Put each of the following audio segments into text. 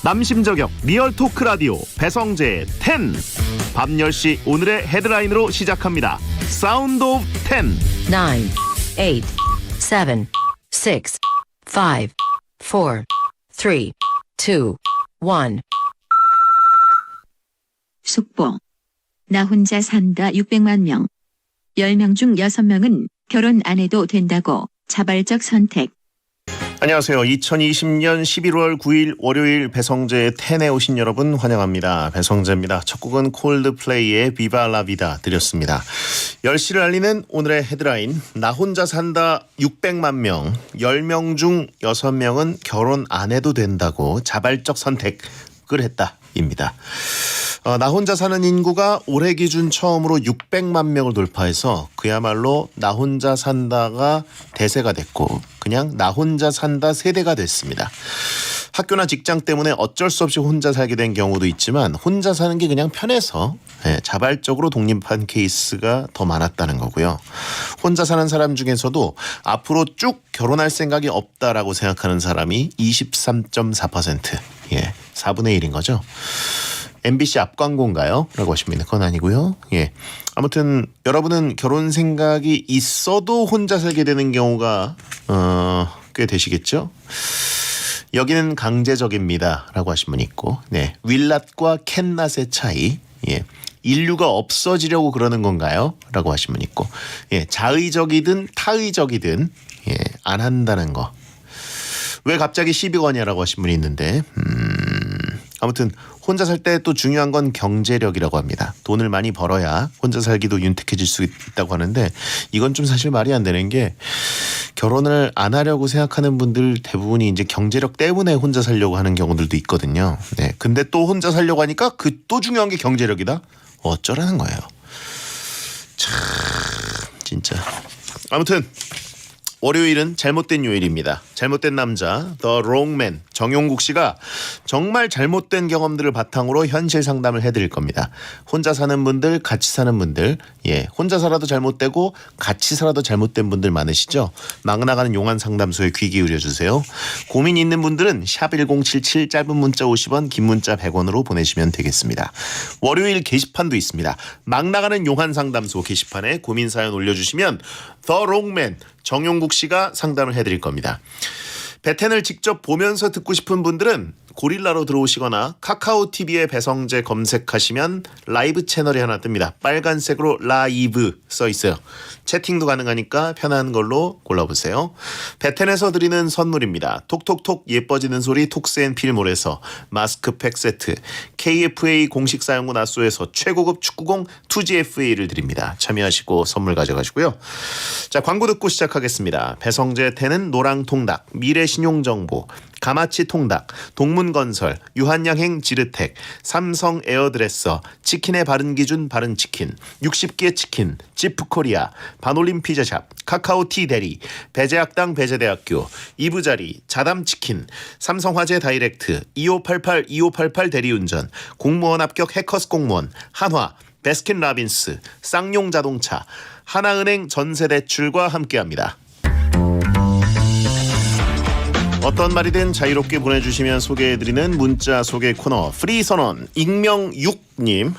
남심저격 리얼 토크 라디오 배성재의 10. 밤 10시 오늘의 헤드라인으로 시작합니다. 사운드 오브 10. 9, 8, 7, 6, 5, 4, 3, 2, 1. 속보. 나 혼자 산다 600만 명. 10명 중 6명은 결혼 안 해도 된다고 자발적 선택. 안녕하세요. 2020년 11월 9일 월요일 배성재의 10에 오신 여러분 환영합니다. 배성재입니다. 첫 곡은 콜드플레이의 비바 라 비다 드렸습니다. 10시를 알리는 오늘의 헤드라인. 나 혼자 산다 600만 명. 10명 중 6명은 결혼 안 해도 된다고 자발적 선택을 했다입니다. 나 혼자 사는 인구가 올해 기준 처음으로 600만 명을 돌파해서 그야말로 나 혼자 산다가 대세가 됐고 그냥 나 혼자 산다 세대가 됐습니다. 학교나 직장 때문에 어쩔 수 없이 혼자 살게 된 경우도 있지만 혼자 사는 게 그냥 편해서 자발적으로 독립한 케이스가 더 많았다는 거고요. 혼자 사는 사람 중에서도 앞으로 쭉 결혼할 생각이 없다라고 생각하는 사람이 23.4%. 4분의 1인 거죠. MBC 앞광고인가요? 라고 하시면 그건 아니고요. 아무튼 여러분은 결혼 생각이 있어도 혼자 살게 되는 경우가 꽤 되시겠죠? 여기는 강제적입니다. 라고 하신 분 있고 윌낫과 캔낫의 차이. 인류가 없어지려고 그러는 건가요? 라고 하신 분 있고 자의적이든 타의적이든 안 한다는 거. 왜 갑자기 시비 거냐라고 하신 분이 있는데 아무튼 혼자 살 때 또 중요한 건 경제력이라고 합니다. 돈을 많이 벌어야 혼자 살기도 윤택해질 수 있다고 하는데 이건 좀 사실 말이 안 되는 게 결혼을 안 하려고 생각하는 분들 대부분이 이제 경제력 때문에 혼자 살려고 하는 경우들도 있거든요. 근데 또 혼자 살려고 하니까 그 또 중요한 게 경제력이다? 어쩌라는 거예요. 참 진짜. 아무튼 월요일은 잘못된 요일입니다. 잘못된 남자 The Wrong Man 정용국 씨가 정말 잘못된 경험들을 바탕으로 현실 상담을 해드릴 겁니다. 혼자 사는 분들, 같이 사는 분들, 혼자 살아도 잘못되고 같이 살아도 잘못된 분들 많으시죠? 막 나가는 용한 상담소에 귀 기울여 주세요. 고민 있는 분들은 샵 1077 짧은 문자 50원, 긴 문자 100원으로 보내시면 되겠습니다. 월요일 게시판도 있습니다. 막 나가는 용한 상담소 게시판에 고민 사연 올려주시면 The Wrong Man 정용국 씨가 상담을 해드릴 겁니다. 배텐을 직접 보면서 듣고 싶은 분들은 고릴라로 들어오시거나 카카오TV에 배성재 검색하시면 라이브 채널이 하나 뜹니다. 빨간색으로 라이브 써있어요. 채팅도 가능하니까 편한 걸로 골라보세요. 배텐에서 드리는 선물입니다. 톡톡톡 예뻐지는 소리 톡스앤필몰에서 마스크팩 세트, KFA 공식 사용구 나쏘에서 최고급 축구공 2GFA를 드립니다. 참여하시고 선물 가져가시고요. 자, 광고 듣고 시작하겠습니다. 배성재 텐은 노랑통닭, 미래신용정보, 가마치 통닭, 동문건설, 유한양행 지르텍, 삼성 에어드레서, 치킨의 바른기준 바른치킨, 60개 치킨, 지프코리아, 반올림 피자샵, 카카오티 대리, 배제학당 배제대학교, 이부자리, 자담치킨, 삼성화재 다이렉트, 2588 대리운전, 공무원 합격 해커스 공무원, 한화, 베스킨라빈스, 쌍용자동차, 하나은행 전세대출과 함께합니다. 어떤 말이든 자유롭게 보내주시면 소개해드리는 문자 소개 코너 프리선언. 익명6님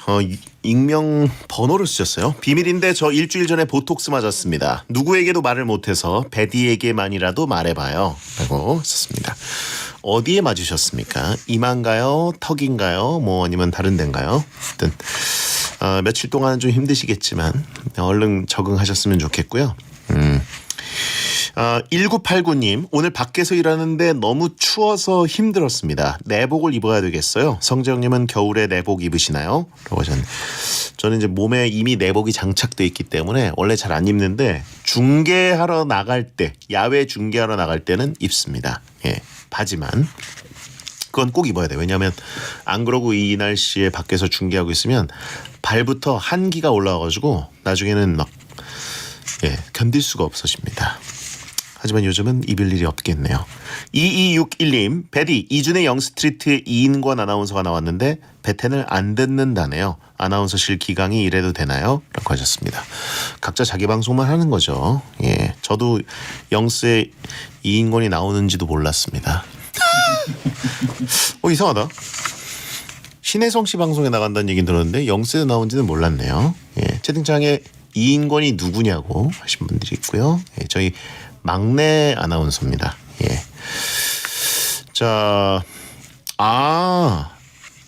익명 번호를 쓰셨어요. 비밀인데 저 일주일 전에 보톡스 맞았습니다. 누구에게도 말을 못해서 베디에게만이라도 말해봐요 라고 썼습니다. 어디에 맞으셨습니까? 이마인가요? 턱인가요? 뭐 아니면 다른 데인가요? 하여튼 며칠 동안은 좀 힘드시겠지만 얼른 적응하셨으면 좋겠고요. 1989님 오늘 밖에서 일하는데 너무 추워서 힘들었습니다. 내복을 입어야 되겠어요. 성재형님은 겨울에 내복 입으시나요? 라고 하셨는데 저는 이제 몸에 이미 내복이 장착돼 있기 때문에 원래 잘 안 입는데 중계하러 나갈 때 야외 중계하러 나갈 때는 입습니다. 바지만 그건 꼭 입어야 돼요. 왜냐하면 안 그러고 이 날씨에 밖에서 중계하고 있으면 발부터 한기가 올라와가지고 나중에는 막 견딜 수가 없어집니다. 하지만 요즘은 입을 일이 없겠네요. 2261님, 베디 이준의 영스트리트에 이인권 아나운서가 나왔는데 배텐을 안 듣는다네요. 아나운서실 기강이 이래도 되나요? 라고 하셨습니다. 각자 자기 방송만 하는 거죠. 저도 영스에 이인권이 나오는지도 몰랐습니다. 이상하다. 신혜성 씨 방송에 나간다는 얘기 들었는데 영세에 나온지는 몰랐네요. 예, 채팅창에 이인권이 누구냐고 하신 분들이 있고요. 예, 저희 막내 아나운서입니다. 예. 자,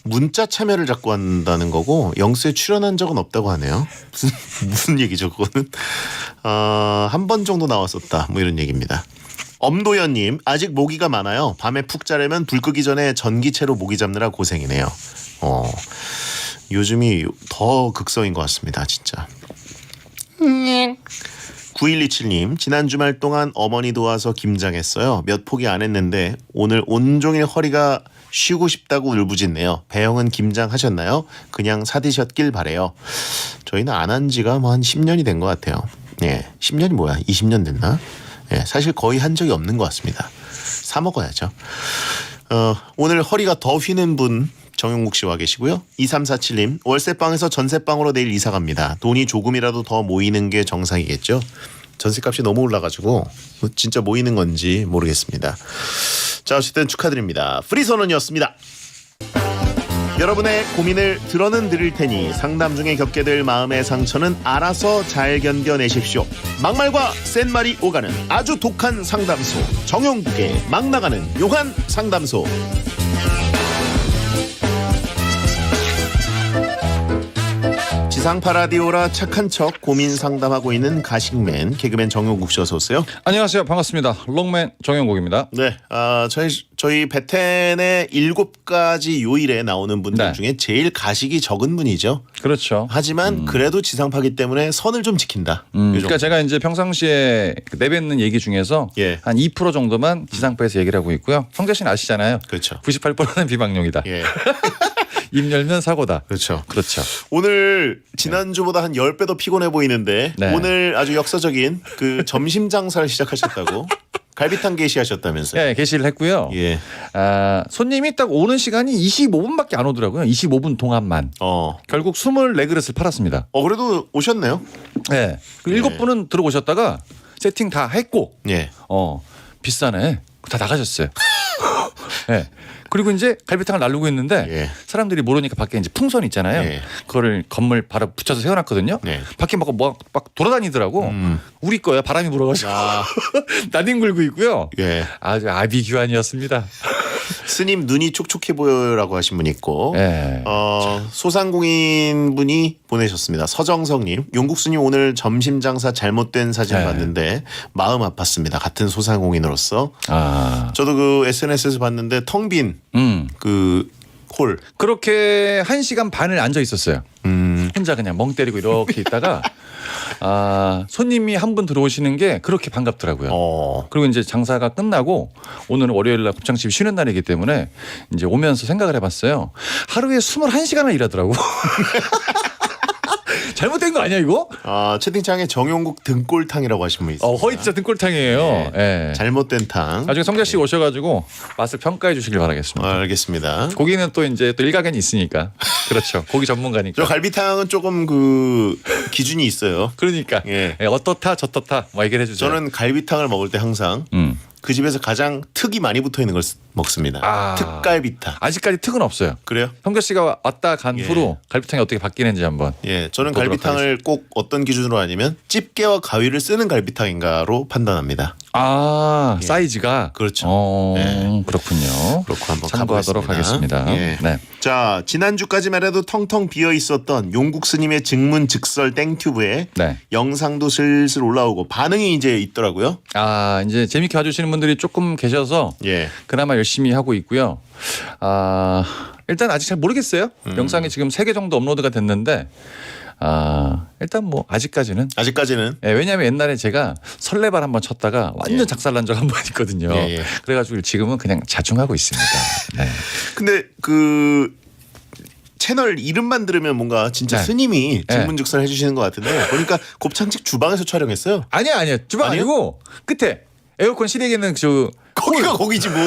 문자 참여를 자꾸 한다는 거고 영수에 출연한 적은 없다고 하네요. 무슨 얘기죠 그거는? 한 번 정도 나왔었다 뭐 이런 얘기입니다. 엄도현님 아직 모기가 많아요. 밤에 푹 자려면 불 끄기 전에 전기채로 모기 잡느라 고생이네요. 요즘이 더 극성인 것 같습니다 진짜. 9127님 지난 주말 동안 어머니 도와서 김장했어요. 몇 포기 안 했는데 오늘 온종일 허리가 쉬고 싶다고 울부짖네요. 배영은 김장하셨나요? 그냥 사드셨길 바래요. 저희는 안 한 지가 뭐 한 10년이 된 것 같아요. 예, 10년이 뭐야? 20년 됐나? 예, 사실 거의 한 적이 없는 것 같습니다. 사 먹어야죠. 오늘 허리가 더 휘는 분 정용국 씨 와 계시고요. 2347님 월세방에서 전세방으로 내일 이사 갑니다. 돈이 조금이라도 더 모이는 게 정상이겠죠. 전세값이 너무 올라가지고 진짜 모이는 건지 모르겠습니다. 자 어쨌든 축하드립니다. 프리선언이었습니다. 여러분의 고민을 들어는 드릴 테니 상담 중에 겪게 될 마음의 상처는 알아서 잘 견뎌내십시오. 막말과 센 말이 오가는 아주 독한 상담소 정용국의 막 나가는 요한 상담소. 지상파 라디오라 착한 척 고민 상담하고 있는 가식맨 개그맨 정용국 씨 어서 오세요. 안녕하세요. 반갑습니다. 롱맨 정영국입니다. 네, 저희 베텐의 7가지 요일에 나오는 분들 네. 중에 제일 가식이 적은 분이죠. 그렇죠. 하지만 그래도 지상파기 때문에 선을 좀 지킨다. 그러니까 제가 이제 평상시에 내뱉는 얘기 중에서 예. 한 2% 정도만 지상파에서 얘기를 하고 있고요. 성재 씨는 아시잖아요. 그렇죠. 98%는 비방용이다. 예, 입 열면 사고다. 그렇죠. 그렇죠. 오늘 지난주보다 한 10배 더 피곤해 보이는데 네. 오늘 아주 역사적인 그 점심 장사를 시작하셨다고 갈비탕 게시하셨다면서요. 예, 게시를 했고요. 예. 손님이 딱 오는 시간이 25분밖에 안 오더라고요. 25분 동안만. 결국 24그릇을 팔았습니다. 그래도 오셨네요. 예. 그 7분은 들어오셨다가 세팅 다 했고 예. 비싸네. 다 나가셨어요. 예. 그리고 이제 갈비탕을 나르고 있는데 예. 사람들이 모르니까 밖에 이제 풍선 있잖아요. 예. 그거를 건물 바로 붙여서 세워놨거든요. 네. 밖에 막 돌아다니더라고. 우리 거야 바람이 불어가지고 나뒹굴고 있고요. 예. 아주 아비규환이었습니다. 스님 눈이 촉촉해 보여라고 하신 분 있고 예. 소상공인 분이 보내셨습니다. 서정석님 용국스님 오늘 점심 장사 잘못된 사진 네. 봤는데 마음 아팠습니다. 같은 소상공인으로서 저도 그 SNS에서 봤는데 텅 빈 그 홀 그렇게 1시간 반을 앉아 있었어요. 혼자 그냥 멍 때리고 이렇게 있다가 손님이 한 분 들어오시는 게 그렇게 반갑더라고요. 그리고 이제 장사가 끝나고 오늘은 월요일 날 곱창집이 쉬는 날이기 때문에 이제 오면서 생각을 해봤어요. 하루에 21시간을 일하더라고. 잘못된 거 아니야 이거? 채팅창에 정용국 등골탕이라고 하신 분 있어요. 허이 진짜 등골탕이에요. 네. 예. 잘못된 탕. 나중에 성재 씨 오셔가지고 맛을 평가해 주시길 바라겠습니다. 알겠습니다. 고기는 또 이제 또 일가견이 있으니까 그렇죠. 고기 전문가니까. 저 갈비탕은 조금 그 기준이 있어요. 그러니까 예. 어떻다 저떻다 뭐 얘기를 해주세요. 저는 갈비탕을 먹을 때 항상 그 집에서 가장 특이 많이 붙어 있는 걸 먹습니다. 특갈비탕. 아직까지 특은 없어요. 그래요? 성재 씨가 왔다 간 예. 후로 갈비탕이 어떻게 바뀌는지 한번. 예, 저는 보도록 갈비탕을 꼭 어떤 기준으로 하냐면 집게와 가위를 쓰는 갈비탕인가로 판단합니다. 사이즈가 그렇죠. 네. 그렇군요. 그렇고 한번 참고하도록 가보겠습니다. 하겠습니다. 예. 네. 자, 지난주까지만 해도 텅텅 비어 있었던 용국 스님의 증문즉설 땡튜브에 네. 영상도 슬슬 올라오고 반응이 이제 있더라고요. 이제 재밌게 봐주시는 분들이 조금 계셔서 예. 그나마 열심히 하고 있고요. 일단 아직 잘 모르겠어요. 영상이 지금 3개 정도 업로드가 됐는데 일단 뭐 아직까지는 아직까지는 왜냐하면 옛날에 제가 설레발 한번 쳤다가 완전 작살난 적 한 번 있거든요. 예. 그래가지고 지금은 그냥 자중하고 있습니다. 네. 근데 그 채널 이름만 들으면 뭔가 진짜 네. 스님이 네. 증문즉설 해주시는 것 같은데 보니까 곱창집 주방에서 촬영했어요. 아니야 주방 아니에요? 아니고 끝에 에어컨 실외기는 거기가 거기지 뭐.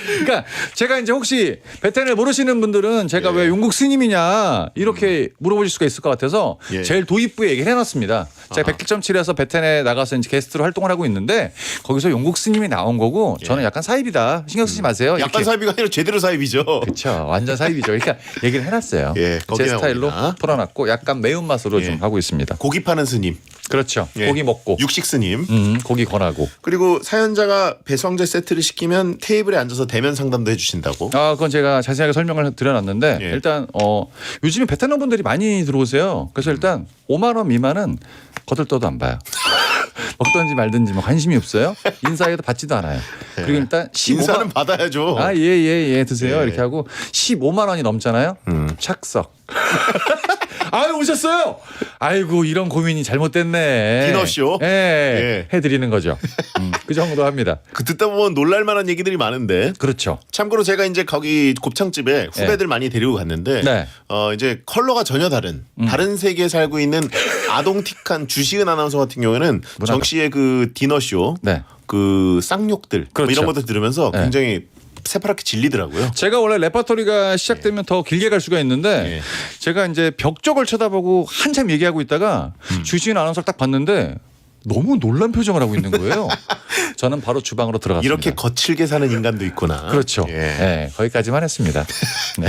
그러니까 제가 이제 혹시 베텐을 모르시는 분들은 제가 왜 용국 스님이냐 이렇게 물어보실 수가 있을 것 같아서 예. 제일 도입부에 얘기를 해놨습니다. 제가 101.7에서 베텐에 나가서 이제 게스트로 활동을 하고 있는데 거기서 용국 스님이 나온 거고 저는 약간 사입이다. 신경 쓰지 마세요. 약간 이렇게. 사입이가 아니라 제대로 사입이죠. 그렇죠. 완전 사입이죠. 그러니까 얘기를 해놨어요. 예, 거기에 제 스타일로 나옵니다. 풀어놨고 약간 매운맛으로 예. 좀 하고 있습니다. 고기 파는 스님. 그렇죠. 예. 고기 먹고 육식 스님. 고기 권하고. 그리고 사연자가 배성재 세트를 시키면 테이블에 앉아서 대면 상담도 해주신다고. 아, 그건 제가 자세하게 설명을 드려놨는데 예. 일단 요즘에 베트남 분들이 많이 들어오세요. 그래서 일단 5만 원 미만은 거들떠도 안 봐요. 먹든지 말든지 뭐 관심이 없어요. 인사해도 받지도 않아요. 그리고 일단 15만 인사는 받아야죠. 아, 예, 드세요. 예. 이렇게 하고 15만 원이 넘잖아요. 착석. 아유, 오셨어요. 아이고, 이런 고민이 잘못됐네. 디너쇼? 예. 해드리는 거죠. 그 정도 합니다. 그 듣다 보면 놀랄만한 얘기들이 많은데. 그렇죠. 참고로 제가 이제 거기 곱창집에 후배들 많이 데리고 갔는데 네. 이제 컬러가 전혀 다른 세계에 살고 있는 아동틱한 주시은 아나운서 같은 경우에는 문화가. 정 씨의 그 디너쇼 네. 그 쌍욕들 뭐 그렇죠. 이런 것들 들으면서 네. 굉장히 새파랗게 질리더라고요. 제가 원래 레퍼토리가 시작되면 더 길게 갈 수가 있는데 예. 제가 이제 벽 쪽을 쳐다보고 한참 얘기하고 있다가 주시은 아나운서를 딱 봤는데 너무 놀란 표정을 하고 있는 거예요. 저는 바로 주방으로 들어갔습니다. 이렇게 거칠게 사는 인간도 있구나. 그렇죠. 예. 네, 거기까지만 했습니다. 네.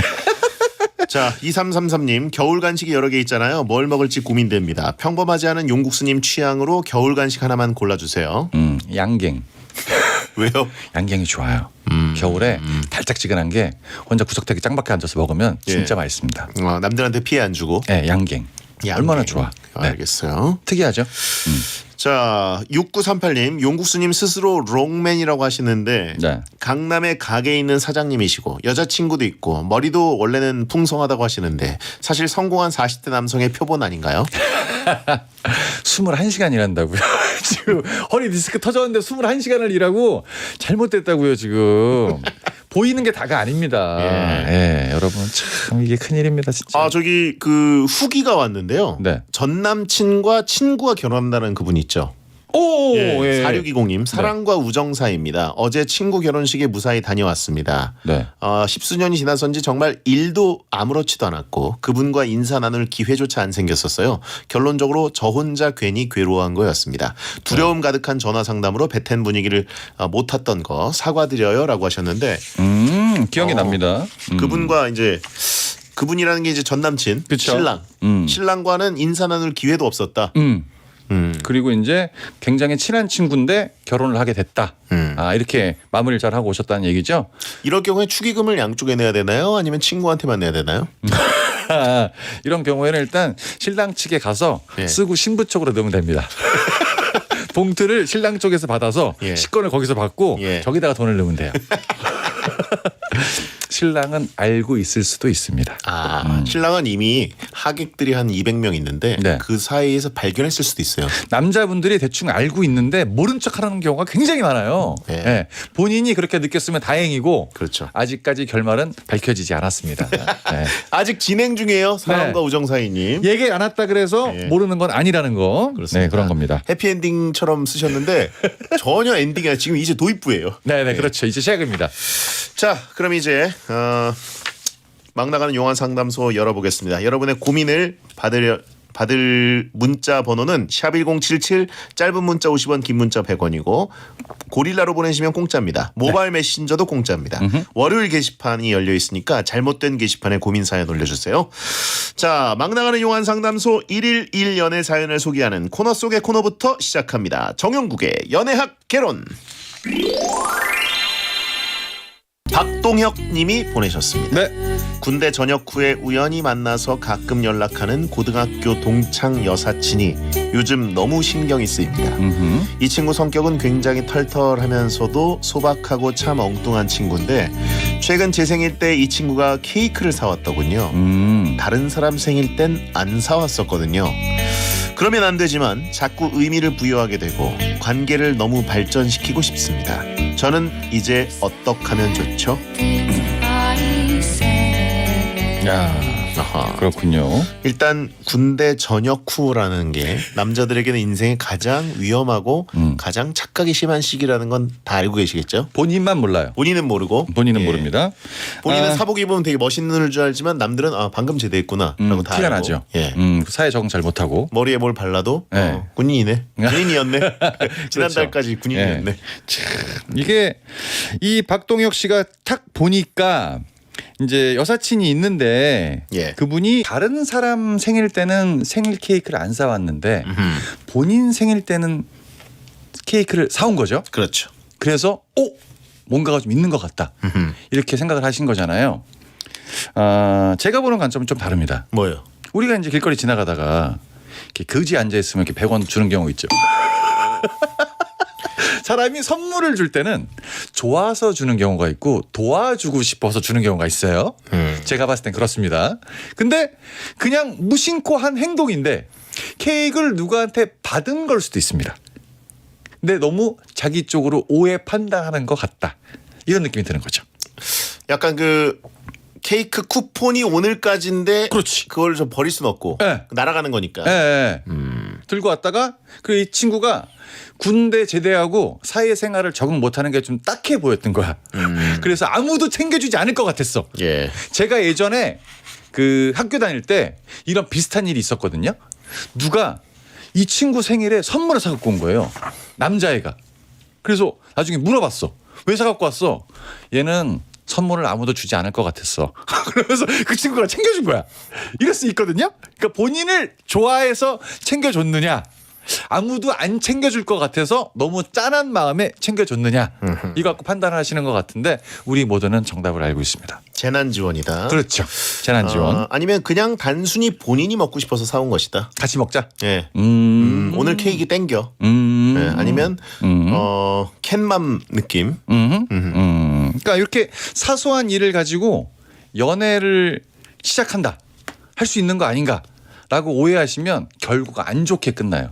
자, 2333님 겨울 간식이 여러 개 있잖아요. 뭘 먹을지 고민됩니다. 평범하지 않은 용국수님 취향으로 겨울 간식 하나만 골라주세요. 양갱. 왜요? 양갱이 좋아요. 겨울에 달짝지근한 게 혼자 구석탱이 짱밖에 앉아서 먹으면 진짜 예. 맛있습니다. 남들한테 피해 안 주고. 네, 양갱. 얼마나 좋아. 네. 알겠어요. 특이하죠. 자, 6938님 용국수님 스스로 롱맨이라고 하시는데 네. 강남에 가게에 있는 사장님이시고 여자친구도 있고 머리도 원래는 풍성하다고 하시는데 사실 성공한 40대 남성의 표본 아닌가요? 21시간 일한다고요. 지금 허리 디스크 터졌는데 21시간을 일하고 잘못됐다고요, 지금. 보이는 게 다가 아닙니다. 예, 여러분 참 이게 큰일입니다, 진짜. 아, 저기 그 후기가 왔는데요. 네. 전 남친과 친구가 결혼한다는 그분 있죠. 오, 예, 예. 4620님 사랑과 우정 사이입니다. 어제 친구 결혼식에 무사히 다녀왔습니다. 네. 10수년이 지나선지 정말 일도 아무렇지도 않았고 그분과 인사 나눌 기회조차 안 생겼었어요. 결론적으로 저 혼자 괜히 괴로워한 거였습니다. 두려움 가득한 전화 상담으로 베텐 분위기를 못 탔던 거 사과드려요라고 하셨는데 기억이 납니다. 그분과 이제 그분이라는 게 이제 전 남친 그쵸. 신랑 신랑과는 인사 나눌 기회도 없었다. 그리고 이제 굉장히 친한 친구인데 결혼을 하게 됐다. 아, 이렇게 마무리를 잘 하고 오셨다는 얘기죠. 이럴 경우에 축의금을 양쪽에 내야 되나요? 아니면 친구한테만 내야 되나요? 이런 경우에는 일단 신랑 측에 가서 예. 쓰고 신부 쪽으로 넣으면 됩니다. 봉투를 신랑 쪽에서 받아서 예. 식권을 거기서 받고 예. 저기다가 돈을 넣으면 돼요. 신랑은 알고 있을 수도 있습니다. 신랑은 이미 하객들이 한 200명 있는데 네. 그 사이에서 발견했을 수도 있어요. 남자분들이 대충 알고 있는데 모른 척하는 경우가 굉장히 많아요. 예. 예. 본인이 그렇게 느꼈으면 다행이고 그렇죠. 아직까지 결말은 밝혀지지 않았습니다. 예. 아직 진행 중이에요. 사랑과 네. 우정 사이님. 얘기 안 왔다 그래서 예. 모르는 건 아니라는 거. 그렇습니다. 네, 그런 겁니다. 해피엔딩처럼 쓰셨는데 전혀 엔딩이 아니라 지금 이제 도입부예요. 네, 그렇죠. 이제 시작입니다. 자, 그럼 이제 막 나가는 용한 상담소 열어보겠습니다. 여러분의 고민을 받을 문자 번호는 샵1077 짧은 문자 50원 긴 문자 100원이고 고릴라로 보내시면 공짜입니다. 모바일 메신저도 공짜입니다. 월요일 게시판이 열려 있으니까 잘못된 게시판에 고민 사연 올려주세요. 자, 막 나가는 용한 상담소 1일 1연애 사연을 소개하는 코너 속의 코너부터 시작합니다. 정용국의 연애학 개론. 박동혁 님이 보내셨습니다. 네. 군대 전역 후에 우연히 만나서 가끔 연락하는 고등학교 동창 여사친이 요즘 너무 신경이 쓰입니다. 이 친구 성격은 굉장히 털털하면서도 소박하고 참 엉뚱한 친구인데 최근 제 생일 때 이 친구가 케이크를 사왔더군요. 다른 사람 생일 땐 안 사왔었거든요. 그러면 안 되지만 자꾸 의미를 부여하게 되고 관계를 너무 발전시키고 싶습니다. 저는 이제 어떡하면 좋죠? 야, 아하. 그렇군요. 일단 군대 전역 후라는 게 남자들에게는 인생의 가장 위험하고 가장 착각이 심한 시기라는 건 다 알고 계시겠죠? 본인만 몰라요. 본인은 모르고 본인은 예. 모릅니다. 본인은 사복 입으면 되게 멋있는 줄 알지만 남들은 방금 제대했구나라고 다 티가 알고. 나죠. 예. 사회 적응 잘 못하고. 머리에 뭘 발라도 네. 군인이네. 군인이었네. 지난달까지 그렇죠. 군인이었네. 예. 이게 이 박동혁 씨가 탁 보니까 이제 여사친이 있는데 예. 그분이 다른 사람 생일 때는 생일 케이크를 안 사왔는데 본인 생일 때는 케이크를 사온 거죠. 그렇죠. 그래서 뭔가가 좀 있는 것 같다. 이렇게 생각을 하신 거잖아요. 제가 보는 관점은 좀 다릅니다. 뭐요? 우리가 이제 길거리 지나가다가 이렇게 거지 앉아 있으면 이렇게 100원 주는 경우 있죠. 사람이 선물을 줄 때는 좋아서 주는 경우가 있고 도와주고 싶어서 주는 경우가 있어요. 제가 봤을 땐 그렇습니다. 근데 그냥 무심코 한 행동인데 케이크를 누구한테 받은 걸 수도 있습니다. 근데 너무 자기 쪽으로 오해 판단하는 것 같다. 이런 느낌이 드는 거죠. 약간 그 케이크 쿠폰이 오늘까지인데 그렇지. 그걸 좀 버릴 수는 없고 네. 날아가는 거니까. 예. 들고 왔다가 그 이 친구가 군대 제대하고 사회생활을 적응 못하는 게 좀 딱해 보였던 거야. 그래서 아무도 챙겨주지 않을 것 같았어. 예. 제가 예전에 그 학교 다닐 때 이런 비슷한 일이 있었거든요. 누가 이 친구 생일에 선물을 사갖고 온 거예요. 남자애가. 그래서 나중에 물어봤어. 왜 사갖고 왔어? 얘는 선물을 아무도 주지 않을 것 같았어. 그러면서 그 친구가 챙겨준 거야. 이럴 수 있거든요. 그러니까 본인을 좋아해서 챙겨줬느냐, 아무도 안 챙겨줄 것 같아서 너무 짠한 마음에 챙겨줬느냐, 이거 갖고 판단하시는 것 같은데 우리 모두는 정답을 알고 있습니다. 재난 지원이다. 그렇죠. 재난 지원. 아니면 그냥 단순히 본인이 먹고 싶어서 사온 것이다. 같이 먹자. 예. 오늘 케이크 땡겨. 예. 아니면 캔맘 느낌. 그러니까 이렇게 사소한 일을 가지고 연애를 시작한다, 할 수 있는 거 아닌가라고 오해하시면 결국 안 좋게 끝나요.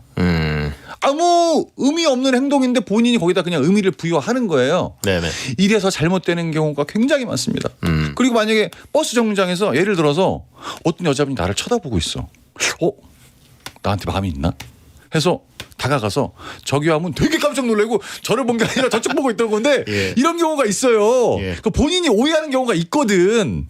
아무 의미 없는 행동인데 본인이 거기다 그냥 의미를 부여하는 거예요. 네네. 이래서 잘못되는 경우가 굉장히 많습니다. 그리고 만약에 버스 정류장에서 예를 들어서 어떤 여자분이 나를 쳐다보고 있어. 나한테 마음이 있나? 해서 다가가서 저기요 하면 되게 깜짝 놀라고 저를 본 게 아니라 저쪽 보고 있던 건데 예. 이런 경우가 있어요. 예. 그 본인이 오해하는 경우가 있거든.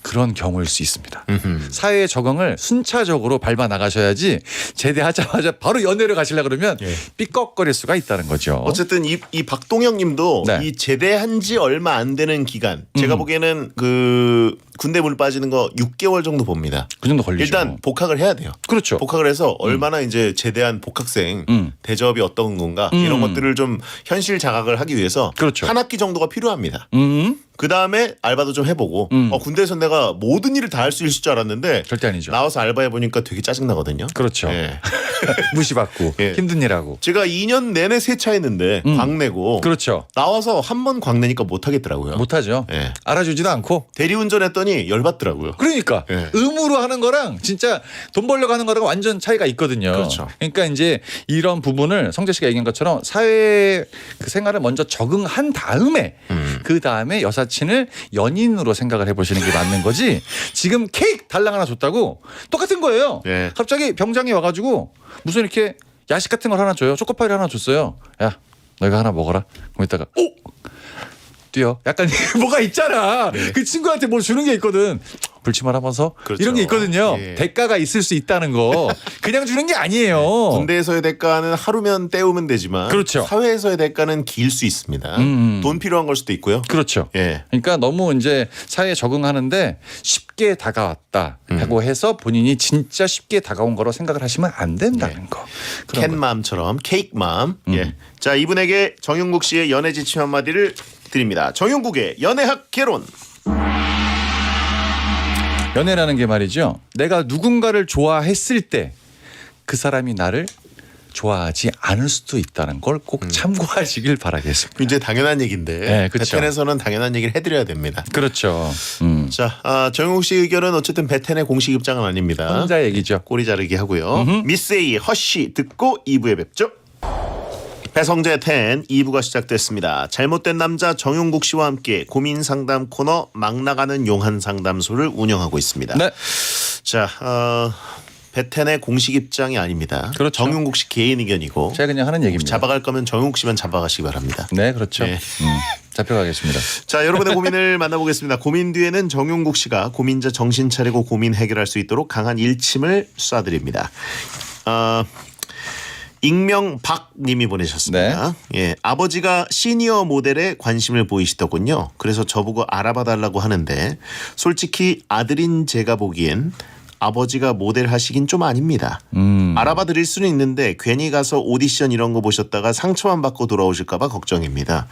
그런 경우일 수 있습니다. 사회에 적응을 순차적으로 밟아 나가셔야지 제대하자마자 바로 연애를 가시려고 그러면 예. 삐걱거릴 수가 있다는 거죠. 어쨌든 이 박동영 님도 네. 이 제대한 지 얼마 안 되는 기간 제가 보기에는 그 군대 물 빠지는 거 6개월 정도 봅니다. 그 정도 걸리죠. 일단 복학을 해야 돼요. 그렇죠. 복학을 해서 얼마나 이제 제대한 복학생 대접이 어떤 건가 이런 것들을 좀 현실 자각을 하기 위해서 그렇죠. 한 학기 정도가 필요합니다. 음. 그 다음에 알바도 좀 해보고 군대에서 내가 모든 일을 다 할 수 있을 줄 알았는데 절대 아니죠. 나와서 알바해 보니까 되게 짜증 나거든요. 그렇죠. 예. 무시받고 예. 힘든 일하고. 제가 2년 내내 세차했는데 광내고 그렇죠. 나와서 한 번 광내니까 못 하겠더라고요. 못하죠. 예. 알아주지도 않고. 대리운전했더니 열받더라고요. 그러니까 예. 의무로 하는 거랑 진짜 돈 벌려고 하는 거랑 완전 차이가 있거든요. 그렇죠. 그러니까 이제 이런 부분을 성재 씨가 얘기한 것처럼 사회 그 생활을 먼저 적응한 다음에 그 다음에 여사친을 연인으로 생각을 해보시는 게 맞는 거지. 지금 케이크 달랑 하나 줬다고 똑같은 거예요. 예. 갑자기 병장이 와가지고 무슨 이렇게 야식 같은 걸 하나 줘요. 초코파이를 하나 줬어요. 야, 너희가 하나 먹어라. 그럼 이따가 뛰어. 약간 뭐가 있잖아. 네. 그 친구한테 뭘 주는 게 있거든. 불침을 하면서 그렇죠. 이런 게 있거든요. 예. 대가가 있을 수 있다는 거. 그냥 주는 게 아니에요. 군대에서의 대가는 하루면 때우면 되지만 그렇죠. 사회에서의 대가는 길 수 있습니다. 돈 필요한 걸 수도 있고요. 그렇죠. 예. 그러니까 너무 이제 사회에 적응하는데 쉽게 다가왔다 하고 해서 본인이 진짜 쉽게 다가온 거로 생각을 하시면 안 된다는 거. 그런 거. 캔맘처럼 케이크맘. 예. 자, 이분에게 정용국 씨의 연애 지침 한마디를 드립니다. 정용국의 연애학 개론. 연애라는 게 말이죠. 내가 누군가를 좋아했을 때 그 사람이 나를 좋아하지 않을 수도 있다는 걸 꼭 참고하시길 바라겠습니다. 굉장히 당연한 얘기인데 네, 그렇죠. 베텐에서는 당연한 얘기를 해드려야 됩니다. 그렇죠. 자, 정용국 씨 의견은 어쨌든 베텐의 공식 입장은 아닙니다. 혼자 얘기죠. 꼬리 자르기 하고요. 미스 A 허쉬 듣고 2부에 뵙죠. 배성재 10 2부가 시작됐습니다. 잘못된 남자 정용국 씨와 함께 고민 상담 코너 막 나가는 용한 상담소를 운영하고 있습니다. 네. 자, 배텐의 공식 입장이 아닙니다. 그렇죠. 정용국 씨 개인 의견이고 제가 그냥 하는 얘기입니다. 잡아갈 거면 정용국 씨만 잡아가시기 바랍니다. 네, 그렇죠. 네. 잡혀가겠습니다. 자, 여러분의 고민을 만나보겠습니다. 고민 뒤에는 정용국 씨가 고민자 정신 차리고 고민 해결할 수 있도록 강한 일침을 쏴드립니다. 익명 박님이 보내셨습니다. 예, 아버지가 시니어 모델에 관심을 보이시더군요. 그래서 저보고 알아봐달라고 하는데 솔직히 아들인 제가 보기엔 아버지가 모델 하시긴 좀 아닙니다. 알아봐 드릴 수는 있는데 괜히 가서 오디션 이런 거 보셨다가 상처만 받고 돌아오실까 봐 걱정입니다.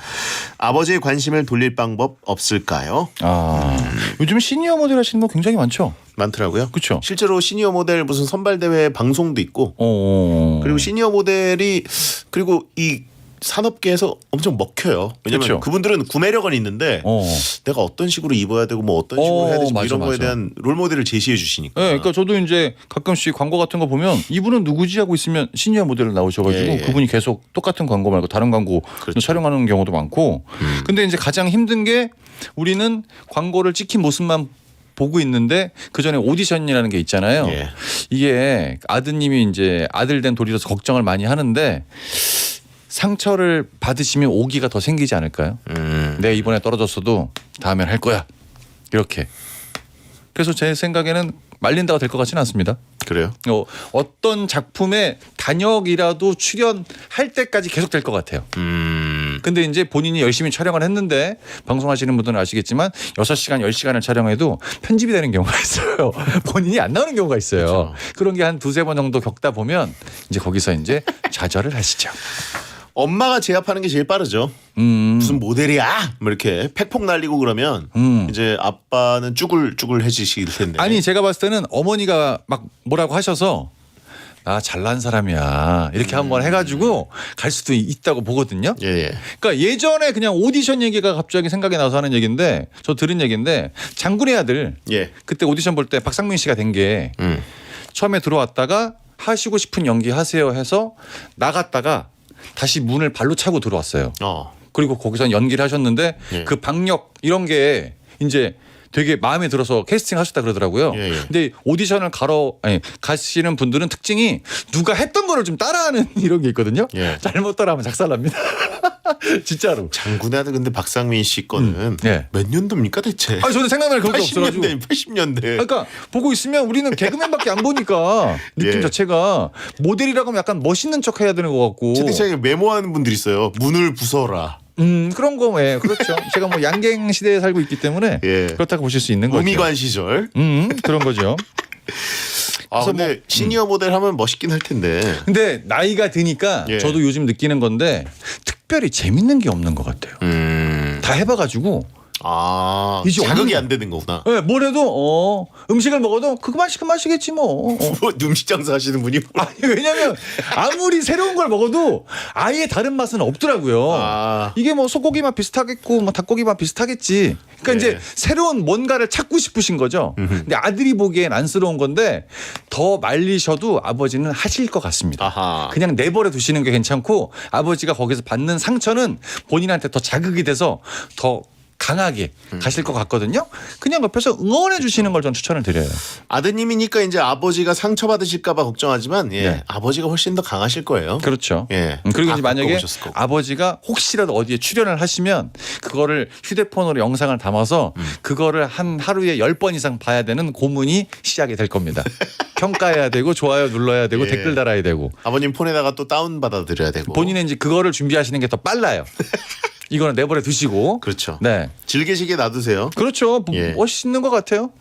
아버지의 관심을 돌릴 방법 없을까요? 요즘 시니어 모델 하시는 분 굉장히 많죠. 많더라고요. 그렇죠. 실제로 시니어 모델 무슨 선발 대회 방송도 있고 그리고 시니어 모델이 그리고 이 산업계에서 엄청 먹혀요. 왜냐하면 그렇죠. 그분들은 구매력은 있는데 내가 어떤 식으로 입어야 되고 뭐 어떤 식으로 해야 되지 뭐 이런 거에 대한 롤모델을 제시해 주시니까. 네, 그러니까 저도 이제 가끔씩 광고 같은 거 보면 이분은 누구지 하고 있으면 시니어 모델로 나오셔가지고 예. 그분이 계속 똑같은 광고 말고 다른 광고 그렇죠. 촬영하는 경우도 많고. 근데 이제 가장 힘든 게 우리는 광고를 찍힌 모습만 보고 있는데 그 전에 오디션이라는 게 있잖아요. 예. 이게 아드님이 이제 아들 된 돌이라서 걱정을 많이 하는데 상처를 받으시면 오기가 더 생기지 않을까요? 내가 이번에 떨어졌어도 다음엔 할 거야. 이렇게. 그래서 제 생각에는 말린다가 될 것 같지는 않습니다. 그래요? 어떤 작품에 단역이라도 출연할 때까지 계속 될 것 같아요. 근데 이제 본인이 열심히 촬영을 했는데 방송하시는 분들은 아시겠지만 6시간, 10시간을 촬영해도 편집이 되는 경우가 있어요. 본인이 안 나오는 경우가 있어요. 그렇죠. 그런 게 한 두세 번 정도 겪다 보면 이제 거기서 이제 좌절을 하시죠. 엄마가 제압하는 게 제일 빠르죠. 무슨 모델이야? 뭐 이렇게 팩폭 날리고 그러면 이제 아빠는 쭈글쭈글해지실 텐데. 아니 제가 봤을 때는 어머니가 막 뭐라고 하셔서 나 잘난 사람이야 이렇게 한번 해가지고 갈 수도 있다고 보거든요. 예. 그러니까 예전에 그냥 오디션 얘기가 갑자기 생각이 나서 하는 얘기인데 저 들은 얘기인데 장군의 아들 예. 그때 오디션 볼 때 박상민 씨가 된 게 처음에 들어왔다가 하시고 싶은 연기 하세요 해서 나갔다가 다시 문을 발로 차고 들어왔어요. 그리고 거기서 연기를 하셨는데 예. 그 박력 이런 게 이제 되게 마음에 들어서 캐스팅 하셨다 그러더라고요. 예. 근데 오디션을 가시는 분들은 특징이 누가 했던 거를 좀 따라하는 이런 게 있거든요. 예. 잘못 따라하면 작살납니다. 진짜로. 장군의 아들 근데 박상민 씨 거는 예. 몇 년도입니까 대체? 아니 저는 생각나는 그런 게 없어가지고. 80년대. 그러니까 보고 있으면 우리는 개그맨밖에 안 보니까 느낌 예. 자체가 모델이라고 하면 약간 멋있는 척 해야 되는 것 같고. 채팅창에 메모하는 분들 있어요. 문을 부숴라. 그런 거, 예, 그렇죠. 제가 뭐 양갱 시대에 살고 있기 때문에 예. 그렇다고 보실 수 있는 거죠. 우미관 시절. 그런 거죠. 그래서 근데 시니어 모델 하면 멋있긴 할 텐데. 근데 나이가 드니까 예. 저도 요즘 느끼는 건데 특별히 재밌는 게 없는 것 같아요. 다 해봐가지고. 이제 자극이 없는- 안 되는 거구나. 네, 뭘 해도 음식을 먹어도 그 맛이겠지 뭐. 뭐 음식 장사 하시는 분이 아니 왜냐면 아무리 새로운 걸 먹어도 아예 다른 맛은 없더라고요. 이게 뭐 소고기 맛 비슷하겠고 뭐 닭고기 맛 비슷하겠지. 그러니까 예. 이제 새로운 뭔가를 찾고 싶으신 거죠. 근데 아들이 보기엔 안쓰러운 건데 더 말리셔도 아버지는 하실 것 같습니다. 아하. 그냥 내버려 두시는 게 괜찮고 아버지가 거기서 받는 상처는 본인한테 더 자극이 돼서 더 강하게 가실 것 같거든요. 그냥 옆에서 응원해 주시는 걸 전 추천을 드려요. 아드님이니까 이제 아버지가 상처받으실까봐 걱정하지만 네. 아버지가 훨씬 더 강하실 거예요. 그렇죠. 예. 그리고 다 이제 만약에 겪어보셨을 거고. 아버지가 혹시라도 어디에 출연을 하시면 그거를 휴대폰으로 영상을 담아서 그거를 한 하루에 10번 이상 봐야 되는 고문이 시작이 될 겁니다. 평가해야 되고 좋아요 눌러야 되고 예. 댓글 달아야 되고 아버님 폰에다가 또 다운 받아 드려야 되고. 본인은 이제 그거를 준비하시는 게 더 빨라요. 이거는 내버려 두시고. 그렇죠. 네. 즐기시게 놔두세요. 그렇죠. 예. 멋있는 것 같아요.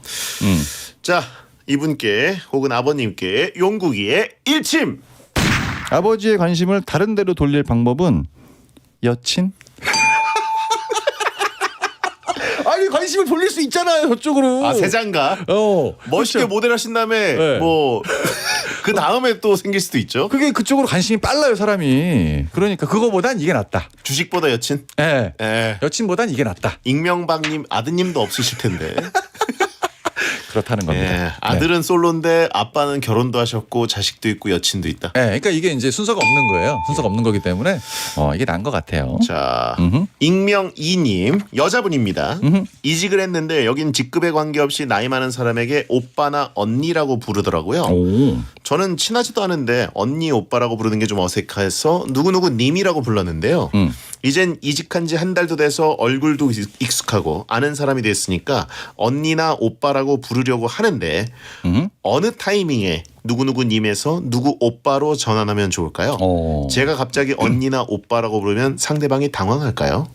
자, 이분께 혹은 아버님께 용국이의 일침. 아버지의 관심을 다른 데로 돌릴 방법은 여친? 아니 관심을 돌릴 수 있잖아요 저쪽으로. 세장가. 멋있게 그렇죠. 모델 하신 다음에 네. 뭐 그 다음에 또 생길 수도 있죠. 그게 그쪽으로 관심이 빨라요 사람이. 그러니까 그거보단 이게 낫다. 주식보다 여친. 예. 예. 여친보단 이게 낫다. 익명박님 아드님도 없으실 텐데. 그렇다는 겁니다. 예, 아들은 솔로인데 아빠는 결혼도 하셨고 자식도 있고 여친도 있다. 네, 그러니까 이게 이제 순서가 없는 거예요. 순서가 없는 거기 때문에 이게 나은 것 같아요. 자, 익명 2님 여자분입니다. 이직을 했는데 여긴 직급에 관계없이 나이 많은 사람에게 오빠나 언니라고 부르더라고요. 오. 저는 친하지도 않은데 언니 오빠라고 부르는 게 좀 어색해서 누구누구 님이라고 불렀는데요. 이젠 이직한 지 한 달도 돼서 얼굴도 익숙하고 아는 사람이 됐으니까 언니나 오빠라고 부르려고 하는데 어느 타이밍에 누구누구 님에서 누구 오빠로 전환하면 좋을까요? 제가 갑자기 언니나 오빠라고 부르면 상대방이 당황할까요?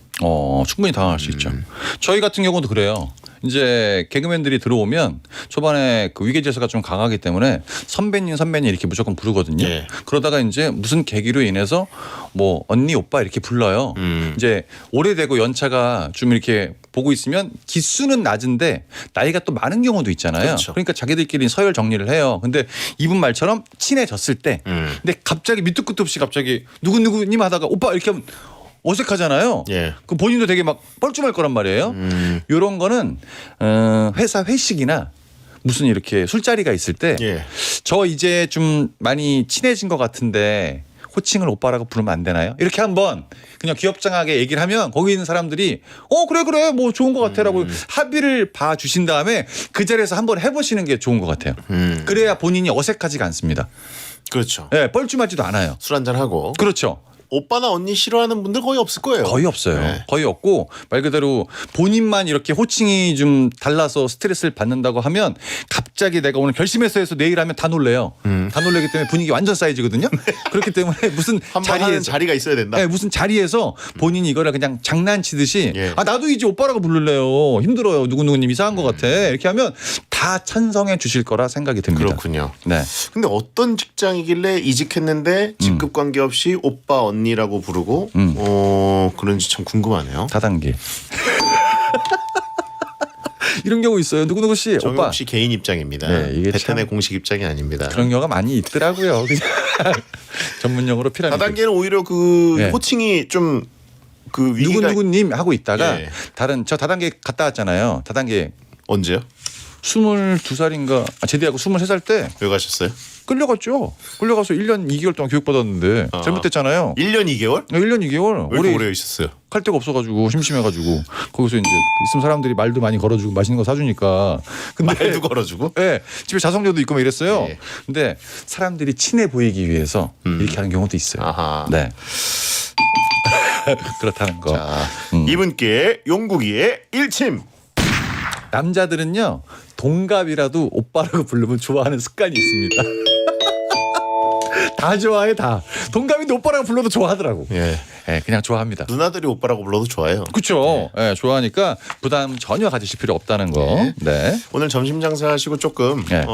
충분히 당황할 수 있죠. 저희 같은 경우도 그래요. 이제 개그맨들이 들어오면 초반에 그 위계질서가 좀 강하기 때문에 선배님 이렇게 무조건 부르거든요. 예. 그러다가 이제 무슨 계기로 인해서 뭐 언니 오빠 이렇게 불러요. 이제 오래되고 연차가 좀 이렇게 보고 있으면 기수는 낮은데 나이가 또 많은 경우도 있잖아요. 그렇죠. 그러니까 자기들끼리 서열 정리를 해요. 근데 이분 말처럼 친해졌을 때 근데 갑자기 밑도 끝도 없이 갑자기 누구누구님 하다가 오빠 이렇게 하면 어색하잖아요. 예. 그 본인도 되게 막 뻘쭘할 거란 말이에요. 이런 거는 회사 회식이나 무슨 이렇게 술자리가 있을 때 저 예. 이제 좀 많이 친해진 것 같은데 호칭을 오빠라고 부르면 안 되나요? 이렇게 한번 그냥 귀엽장하게 얘기를 하면 거기 있는 사람들이 그래 뭐 좋은 것 같아라고 합의를 봐 주신 다음에 그 자리에서 한번 해보시는 게 좋은 것 같아요. 그래야 본인이 어색하지가 않습니다. 그렇죠. 네, 뻘쭘하지도 않아요. 술 한잔 하고. 그렇죠. 오빠나 언니 싫어하는 분들 거의 없을 거예요. 거의 없어요. 네. 거의 없고 말 그대로 본인만 이렇게 호칭이 좀 달라서 스트레스를 받는다고 하면 갑자기 내가 오늘 결심했어 해서 내일 하면 다 놀래요. 다 놀래기 때문에 분위기 완전 쌓이지거든요. 그렇기 때문에 무슨 한번 하는 자리가 있어야 된다. 네, 무슨 자리에서 본인이 이거를 그냥 장난치듯이 예. 나도 이제 오빠라고 부를래요. 힘들어요. 누구누구님 이상한 것 같아. 이렇게 하면 다 찬성해 주실 거라 생각이 듭니다. 그렇군요. 네. 근데 어떤 직장이길래 이직했는데 직급 관계없이 오빠 언니라고 부르고 그런지 참 궁금하네요. 다단계. 이런 경우 있어요. 누구누구 씨 오빠. 정혁 씨 개인 입장입니다. 네, 이게 베텐의 참- 공식 입장이 아닙니다. 그런 경우가 많이 있더라고요. 그냥 전문용어로 피라미드. 다단계는 오히려 그 네. 호칭이 좀 그 위기가 누구누구님 하고 있다가 예. 저 다단계 갔다 왔잖아요. 다단계 언제요? 22살인가 제대하고 23살 때 왜 가셨어요? 끌려갔죠. 끌려가서 1년 2개월 동안 교육받았는데 잘못됐잖아요. 1년 2개월? 1년 2개월. 왜 이렇게 오래 있었어요? 갈 데가 없어가지고 심심해가지고 거기서 이제 있으면 사람들이 말도 많이 걸어주고 맛있는 거 사주니까. 근데 말도 걸어주고? 네, 집에 자성료도 있고 막 이랬어요. 예. 근데 사람들이 친해 보이기 위해서 이렇게 하는 경우도 있어요. 아하. 네. 그렇다는 거. 자, 이분께 용국이의 일침. 남자들은요 동갑이라도 오빠라고 부르면 좋아하는 습관이 있습니다. 다 좋아해 다. 동갑인데 오빠라고 불러도 좋아하더라고. 예. 네, 그냥 좋아합니다. 누나들이 오빠라고 불러도 좋아해요. 그렇죠. 네, 좋아하니까 부담 전혀 가지실 필요 없다는 거. 네. 네. 오늘 점심 장사하시고 조금 네.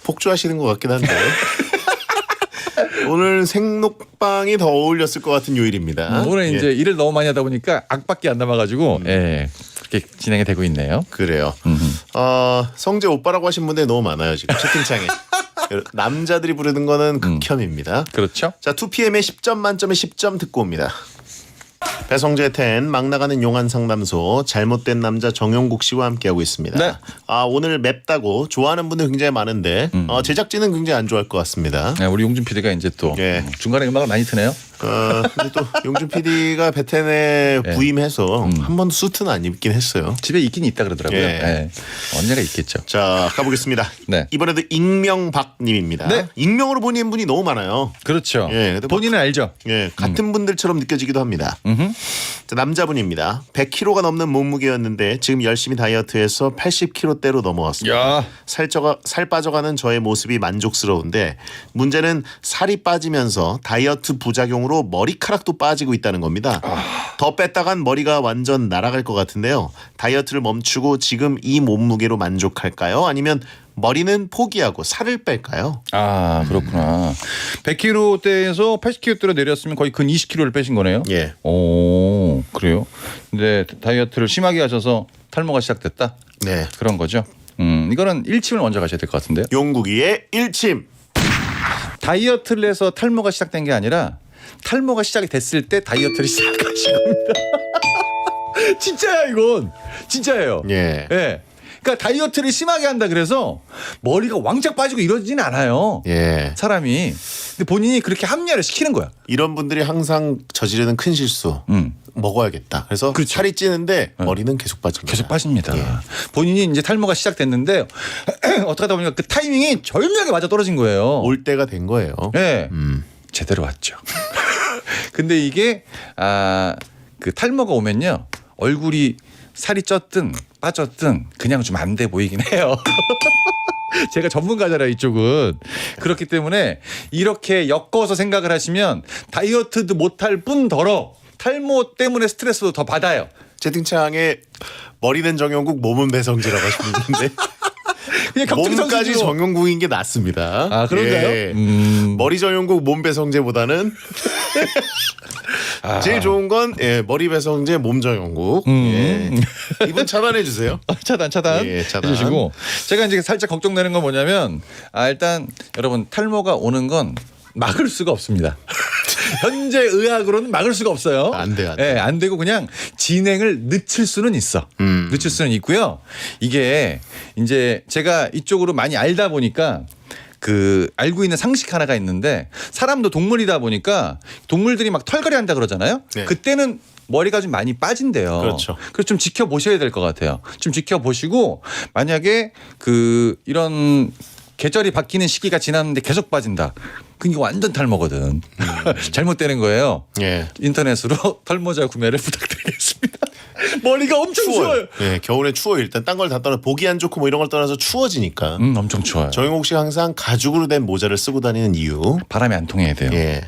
폭주하시는 것 같긴 한데 오늘 생록빵이 더 어울렸을 것 같은 요일입니다. 오늘 예. 이제 일을 너무 많이 하다 보니까 악밖에 안 남아가지고 예, 그렇게 진행이 되고 있네요. 그래요. 성재 오빠라고 하신 분들이 너무 많아요 지금 채팅창에. 남자들이 부르는 거는 극혐입니다. 그렇죠. 자, 2PM의 10점 만점에 10점 듣고 옵니다. 배성재 텐 막 나가는 용한 상담소 잘못된 남자 정용국 씨와 함께하고 있습니다. 네. 오늘 맵다고 좋아하는 분들 굉장히 많은데 제작진은 굉장히 안 좋아할 것 같습니다. 네, 우리 용준 PD가 이제 또 예. 중간에 음악을 많이 트네요. 근데 또 용준 PD가 베텐에 부임해서 한 번도 수트는 안 입긴 했어요. 집에 있긴 있다 그러더라고요. 예. 예. 언제가 있겠죠. 자, 가보겠습니다. 네. 이번에도 익명박님입니다. 네. 익명으로 보낸 분이 너무 많아요. 그렇죠. 예, 근데 뭐- 본인은 알죠. 예, 같은 분들처럼 느껴지기도 합니다. 자, 남자분입니다. 100kg가 넘는 몸무게였는데 지금 열심히 다이어트해서 80kg대로 넘어왔습니다. 야. 살 빠져가는 저의 모습이 만족스러운데 문제는 살이 빠지면서 다이어트 부작용으로 머리카락도 빠지고 있다는 겁니다. 더 뺐다간 머리가 완전 날아갈 것 같은데요. 다이어트를 멈추고 지금 이 몸무게로 만족할까요? 아니면 머리는 포기하고 살을 뺄까요? 그렇구나. 100kg대에서 80kg대로 내렸으면 거의 근 20kg를 빼신 거네요. 예. 오, 그래요. 근데 다이어트를 심하게 하셔서 탈모가 시작됐다. 네. 그런 거죠. 이거는 일침을 먼저 가셔야 될 것 같은데요. 용국이의 일침. 다이어트를 해서 탈모가 시작된 게 아니라 탈모가 시작이 됐을 때 다이어트를 시작하신 겁니다. 진짜야 이건. 진짜예요. 예. 예. 그러니까 다이어트를 심하게 한다 그래서 머리가 왕창 빠지고 이러지는 않아요. 예. 사람이. 근데 본인이 그렇게 합리화를 시키는 거야. 이런 분들이 항상 저지르는 큰 실수. 먹어야겠다. 그래서 그렇죠. 살이 찌는데 머리는 계속 빠집니다. 계속 빠집니다. 예. 본인이 이제 탈모가 시작됐는데 어떻게 하다 보니까 그 타이밍이 절묘하게 맞아 떨어진 거예요. 올 때가 된 거예요. 네. 제대로 왔죠. 근데 이게 그 탈모가 오면요. 얼굴이 살이 쪘든 빠졌든 그냥 좀 안 돼 보이긴 해요. 제가 전문가잖아요, 이쪽은. 그렇기 때문에 이렇게 엮어서 생각을 하시면 다이어트도 못할 뿐더러 탈모 때문에 스트레스도 더 받아요. 채팅창에 머리는 정용국 몸은 배성재라고 하시는데 그냥 격투기 몸까지 선수죠. 정용국인 게 낫습니다. 아, 그런가요? 예. 머리 정용국 몸 배성재보다는 제일 좋은 건 머리 배성재 몸 정용국. 예. 이분 차단해 주세요. 차단 예, 차단. 해주시고 제가 이제 살짝 걱정되는 건 뭐냐면 일단 여러분 탈모가 오는 건 막을 수가 없습니다. 현재 의학으로는 막을 수가 없어요. 안 돼요, 안 돼요. 예, 안 되고 그냥 진행을 늦출 수는 있어. 늦출 수는 있고요. 이게 이제 제가 이쪽으로 많이 알다 보니까 그 알고 있는 상식 하나가 있는데 사람도 동물이다 보니까 동물들이 막 털갈이 한다 그러잖아요. 네. 그때는 머리가 좀 많이 빠진대요. 그렇죠. 그래서 좀 지켜보셔야 될 것 같아요. 좀 지켜보시고 만약에 그 이런 계절이 바뀌는 시기가 지났는데 계속 빠진다. 그게 완전 탈모거든. 잘못되는 거예요. 예. 인터넷으로 털모자 구매를 부탁드리겠습니다. 머리가 엄청 추워요. 예, 겨울에 추워요. 일단 딴 걸 다 떠나 보기 안 좋고 뭐 이런 걸 떠나서 추워지니까. 엄청 추워요. 정용국 씨가 항상 가죽으로 된 모자를 쓰고 다니는 이유. 바람이 안 통해야 돼요. 예.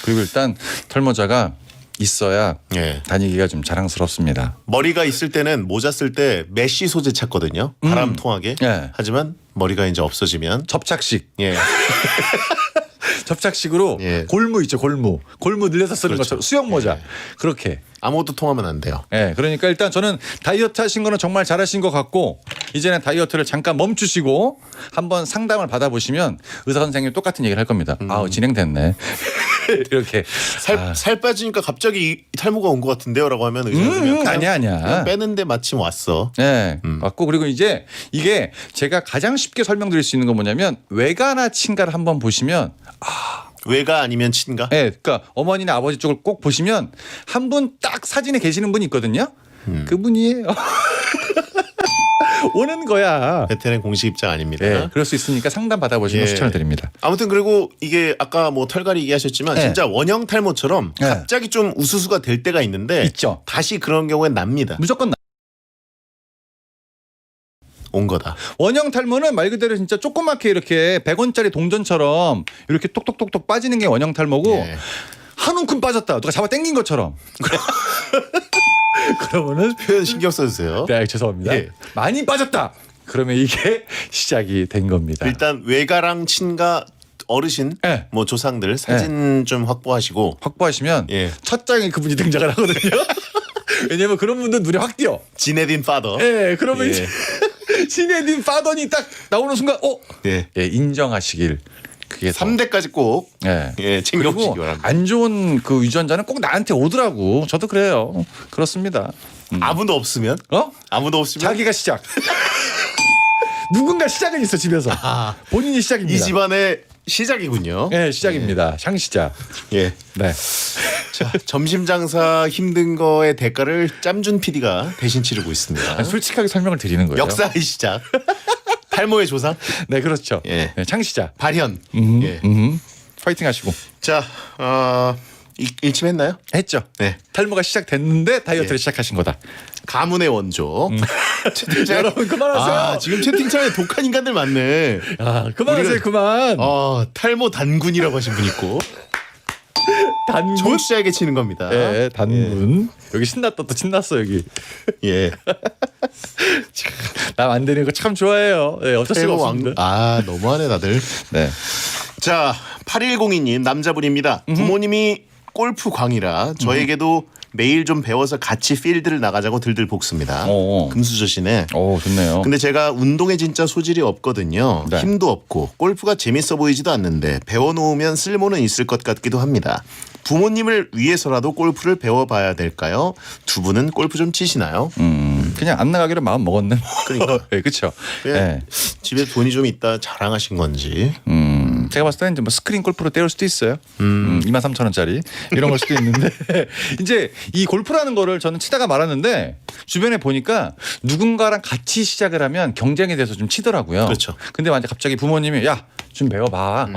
그리고 일단 털모자가 있어야 예. 다니기가 좀 자랑스럽습니다. 머리가 있을 때는 모자 쓸 때 메쉬 소재 찾거든요. 바람 통하게. 예. 하지만 머리가 이제 없어지면 접착식. 예. 접착식으로 예. 골무 있죠. 골무 늘려서 쓰는 그렇죠. 것처럼 수영 모자. 예. 그렇게. 아무것도 통하면 안 돼요. 예, 그러니까 일단 저는 다이어트 하신 거는 정말 잘하신 것 같고 이제는 다이어트를 잠깐 멈추시고 한번 상담을 받아보시면 의사 선생님이 똑같은 얘기를 할 겁니다. 진행됐네. 이렇게 살 빠지니까 갑자기 이 탈모가 온 것 같은데요라고 하면 의사는 아니야. 그냥 빼는데 마침 왔어. 네, 맞고 그리고 이제 이게 제가 가장 쉽게 설명드릴 수 있는 건 뭐냐면 외가나 친가를 한번 보시면 외가 아니면 친가? 네, 그러니까 어머니나 아버지 쪽을 꼭 보시면 한 분 딱 사진에 계시는 분이 있거든요. 그분이에요. 오는 거야. 베테랑 공식 입장 아닙니다. 네, 그럴 수 있으니까 상담 받아보시는 거 예. 추천을 드립니다. 아무튼 그리고 이게 아까 뭐 털갈이 얘기하셨지만 네. 진짜 원형 탈모처럼 네. 갑자기 좀 우수수가 될 때가 있는데 있죠. 다시 그런 경우엔 납니다. 무조건 온 거다. 원형 탈모는 말 그대로 진짜 조그맣게 이렇게 100원짜리 동전처럼 이렇게 똑똑똑똑 빠지는 게 원형 탈모고 예. 한 움큼 빠졌다. 누가 잡아 당긴 것처럼. 그러면은 표현 신경 써주세요. 네, 죄송합니다. 예. 많이 빠졌다. 그러면 이게 시작이 된 겁니다. 일단 외가랑 친가 어르신 네. 뭐 조상들 사진 좀 확보하시고 확보하시면 예. 첫 장에 그분이 등장을 하거든요. 왜냐면 그런 분들 눈에 확 띄어. 지네딘 파더. 예, 그러면 예. 이제 시네딘 파더니 딱 나오는 순간 예. 예, 인정하시길. 그게 더 3대까지 꼭 예. 챙겨주시기 그리고 바랍니다. 안 좋은 그 유전자는 꼭 나한테 오더라고. 저도 그래요. 그렇습니다. 아무도 없으면 아무도 없으면 자기가 시작. 누군가 시작은 있어 집에서. 본인이 시작입니다. 이 집안의 시작이군요. 네, 시작입니다. 향시작. 예. 네. 자, 점심 장사 힘든 거의 대가를 짬준 PD가 대신 치르고 있습니다. 솔직하게 설명을 드리는 거예요. 역사의 시작. 탈모의 조상. 네, 그렇죠. 예. 네, 창시작. 발현. 예. 파이팅 하시고. 자, 일침했나요? 했죠. 네. 탈모가 시작됐는데 다이어트를 예. 시작하신 거다. 가문의 원조. 채팅창에- 여러분 그만하세요. 지금 채팅창에 독한 인간들 많네. 그만하세요. 우리가- 그만. 탈모 단군이라고 하신 분 있고 단군. 청취자에게 치는 겁니다. 네, 단군. 여기 신났다 또 신났어 여기. 예. 남 안 되는 거 참 좋아해요. 네, 어쩔 수가 탈모 없습니다. 너무하네 다들. 네. 자, 8102님 남자분입니다. 부모님이 골프 광이라 저에게도 매일 좀 배워서 같이 필드를 나가자고 들들 볶습니다. 금수저시네. 오, 좋네요. 근데 제가 운동에 진짜 소질이 없거든요. 네. 힘도 없고 골프가 재밌어 보이지도 않는데 배워놓으면 쓸모는 있을 것 같기도 합니다. 부모님을 위해서라도 골프를 배워봐야 될까요? 두 분은 골프 좀 치시나요? 그냥 안 나가기로 마음 먹었는. 그러니까. 네, 그렇죠. 예. 네. 집에 돈이 좀 있다 자랑하신 건지. 제가 봤을 때는 이제 뭐 스크린 골프로 때울 수도 있어요. 23,000원짜리 이런 걸 수도 있는데 이제 이 골프라는 거를 저는 치다가 말았는데 주변에 보니까 누군가랑 같이 시작을 하면 경쟁에 대해서 좀 치더라고요. 그렇죠. 근데 완전 갑자기 부모님이 야 좀 배워봐.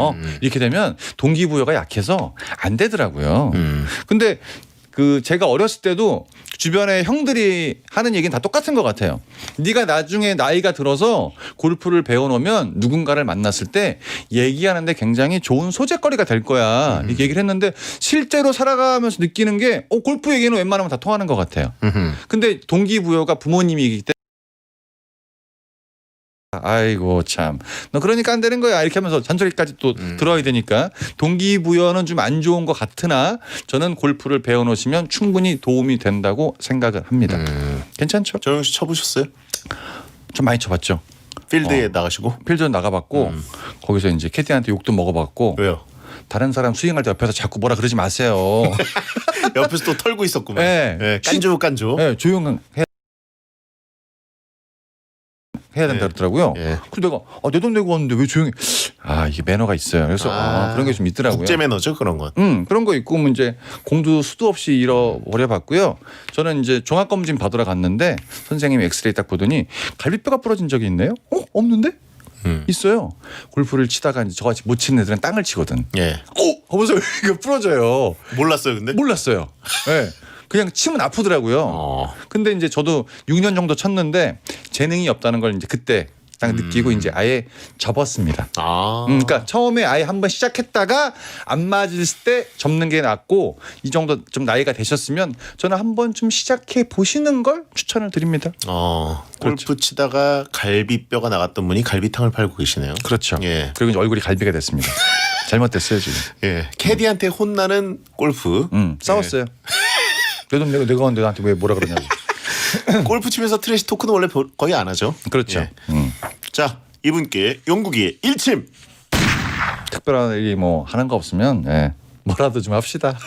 이렇게 되면 동기부여가 약해서 안 되더라고요. 근데 그 제가 어렸을 때도 주변에 형들이 하는 얘기는 다 똑같은 것 같아요. 네가 나중에 나이가 들어서 골프를 배워놓으면 누군가를 만났을 때 얘기하는데 굉장히 좋은 소재거리가 될 거야. 이렇게 얘기를 했는데 실제로 살아가면서 느끼는 게 골프 얘기는 웬만하면 다 통하는 것 같아요. 근데 동기부여가 부모님이기 때문에 아이고 참 너 그러니까 안 되는 거야 이렇게 하면서 잔소리까지 또 들어야 되니까 동기부여는 좀 안 좋은 것 같으나 저는 골프를 배워놓으시면 충분히 도움이 된다고 생각을 합니다. 괜찮죠? 정영 씨 쳐보셨어요? 좀 많이 쳐봤죠. 필드에 나가시고? 필드 나가봤고 거기서 이제 캐디한테 욕도 먹어봤고 왜요? 다른 사람 스윙할 때 옆에서 자꾸 뭐라 그러지 마세요. 옆에서 또 털고 있었구만. 네. 네, 깐조. 네, 조용해야 된다 그러더라고요. 예. 그래서 내가 내 돈 내고 왔는데 왜 조용해? 이게 매너가 있어요. 그래서 그런 게 좀 있더라고요. 국제 매너죠 그런 건. 그런 거 있고 뭐 이제 공도 수도 없이 잃어버려 봤고요. 저는 이제 종합 검진 받으러 갔는데 선생님이 엑스레이 딱 보더니 갈비뼈가 부러진 적이 있네요. 없는데? 있어요. 골프를 치다가 이제 저같이 못 치는 애들은 땅을 치거든. 예. 하면서 이거 부러져요. 몰랐어요 근데? 몰랐어요. 네. 그냥 치면 아프더라고요. 근데 이제 저도 6년 정도 쳤는데 재능이 없다는 걸 이제 그때 딱 느끼고 이제 아예 접었습니다. 그러니까 처음에 아예 한번 시작했다가 안 맞을 때 접는 게 낫고 이 정도 좀 나이가 되셨으면 저는 한번 좀 시작해 보시는 걸 추천을 드립니다. 골프 치다가 갈비뼈가 나갔던 분이 갈비탕을 팔고 계시네요. 그렇죠. 예. 그리고 이제 얼굴이 갈비가 됐습니다. 잘못됐어요 지금. 예. 캐디한테 혼나는 골프. 싸웠어요. 내가 왔는데 나한테 왜 뭐라 그러냐고. 골프 치면서 트래시 토크는 원래 거의 안 하죠. 그렇죠. 예. 자 이분께 용국이의 일침. 특별한 일이 뭐 하는 거 없으면 뭐라도 좀 합시다.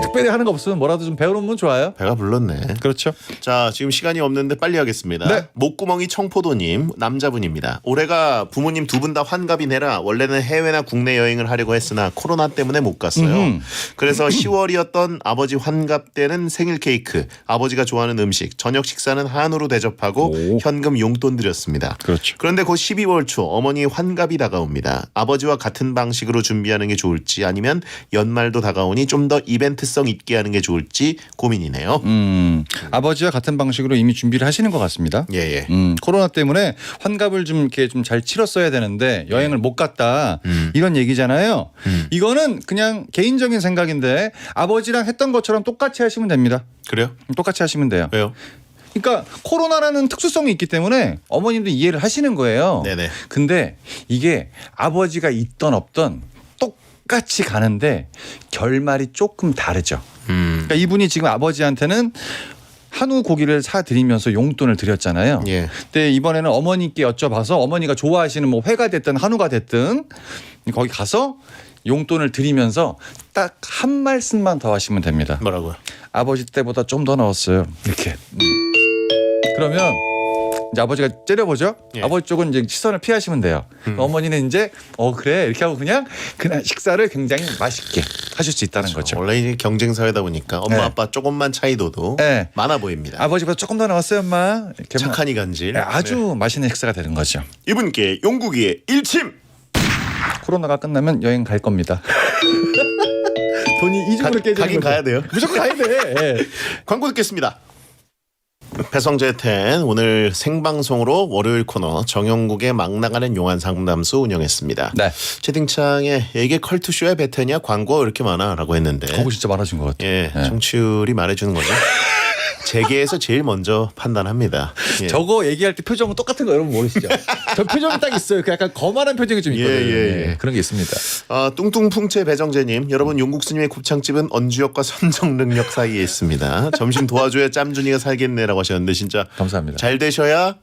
특별히 하는 거 없으면 뭐라도 좀 배워놓으면 좋아요. 배가 불렀네. 그렇죠. 자 지금 시간이 없는데 빨리 하겠습니다. 네. 목구멍이 청포도님 남자분입니다. 올해가 부모님 두 분 다 환갑이내라 원래는 해외나 국내 여행을 하려고 했으나 코로나 때문에 못 갔어요. 그래서 10월이었던 아버지 환갑 때는 생일 케이크, 아버지가 좋아하는 음식, 저녁 식사는 한우로 대접하고 현금 용돈 드렸습니다. 그렇죠. 그런데 곧 12월 초 어머니의 환갑이 다가옵니다. 아버지와 같은 방식으로 준비하는 게 좋을지 아니면 연말도 다가오니 좀 더 이벤트성 있게 하는 게 좋을지 고민이네요. 아버지와 같은 방식으로 이미 준비를 하시는 것 같습니다. 예. 코로나 때문에 환갑을 좀 이렇게 좀 잘 치렀어야 되는데 여행을 못 갔다 이런 얘기잖아요. 이거는 그냥 개인적인 생각인데 아버지랑 했던 것처럼 똑같이 하시면 됩니다. 그래요? 똑같이 하시면 돼요. 왜요? 그러니까 코로나라는 특수성이 있기 때문에 어머님도 이해를 하시는 거예요. 네네. 근데 이게 아버지가 있던 없던 똑같이 가는데 결말이 조금 다르죠. 그러니까 이분이 지금 아버지한테는 한우 고기를 사드리면서 용돈을 드렸잖아요. 예. 근데 이번에는 어머니께 여쭤봐서 어머니가 좋아하시는 뭐 회가 됐든 한우가 됐든 거기 가서 용돈을 드리면서 딱 한 말씀만 더 하시면 됩니다. 뭐라고요? 아버지 때보다 좀 더 넣었어요. 이렇게. 그러면 이제 아버지가 째려보죠. 예. 아버지 쪽은 이제 시선을 피하시면 돼요. 어머니는 이제 그래 이렇게 하고 그냥 식사를 굉장히 맛있게 하실 수 있다는 거죠. 원래 이제 경쟁 사회다 보니까 엄마 네. 아빠 조금만 차이도도 네. 많아 보입니다. 아버지보다 조금 더 넣었어요, 엄마. 이렇게 착한 이간질. 아주 네. 맛있는 식사가 되는 거죠. 이분께 용국이의 일침. 코로나가 끝나면 여행 갈 겁니다. 돈이 이중으로 깨지는 가긴 거죠. 가야 돼요. 무조건 가야 돼. 예. 광고 듣겠습니다. 배성재 텐 오늘 생방송으로 월요일 코너 정영국의 막 나가는 용한 상담소 운영했습니다. 네. 채팅창에 이게 컬투쇼의 베테냐 광고 이렇게 많아라고 했는데 광고 진짜 많아진 것 같아요. 예, 네. 청취율이 말해주는 거죠. 재계에서 제일 먼저 판단합니다. 예. 저거 얘기할 때 표정은 똑같은 거 여러분 모르시죠? 저 표정이 딱 있어요. 그 약간 거만한 표정이 좀 있거든요. 예. 그런 게 있습니다. 뚱뚱풍채 배정재님 여러분 용국스님의 곱창집은 언주역과 선정능력 사이에 있습니다. 점심 도와줘야 짬준이가 살겠네라고 하셨는데 진짜 감사합니다. 잘 되셔야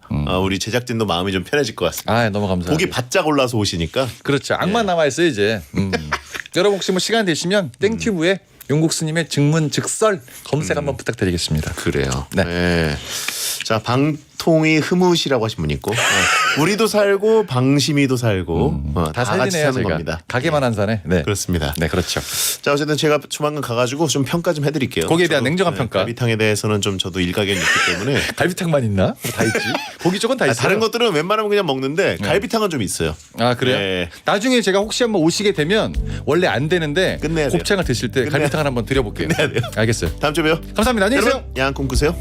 우리 제작진도 마음이 좀 편해질 것 같습니다. 너무 감사합니다. 목이 바짝 올라서 오시니까 그렇죠. 악만 남아 있어요 이제. 여러분 혹시 뭐 시간 되시면 땡튜브에 용국스님의 증문즉설 검색 한번 부탁드리겠습니다. 그래요. 네. 네. 자, 방통이 흐뭇이라고 하신 분 있고 우리도 살고 방심이도 살고 다 같이 살리네요 사는 제가. 겁니다. 가게만 한 사네. 네. 그렇습니다. 네, 그렇죠. 자, 어쨌든 제가 조만간 가가지고 좀 평가 좀 해드릴게요. 거기에 대한 저도, 냉정한 평가. 갈비탕에 대해서는 좀 저도 일가견이 있기 때문에 갈비탕만 있나? 다 있지. 고기 쪽은 다 있어요. 다른 것들은 웬만하면 그냥 먹는데 갈비탕은 좀 있어요. 아, 그래요? 네. 나중에 제가 혹시 한번 오시게 되면 원래 안 되는데 끝내야 돼요. 곱창을 드실 때 끝내야 갈비탕을 한번 드려볼게요. 끝내야 돼요. 알겠어요. 다음 주에 봬요. 감사합니다. 안녕히 계세요. 여러분, 야한 꿈 꾸세요.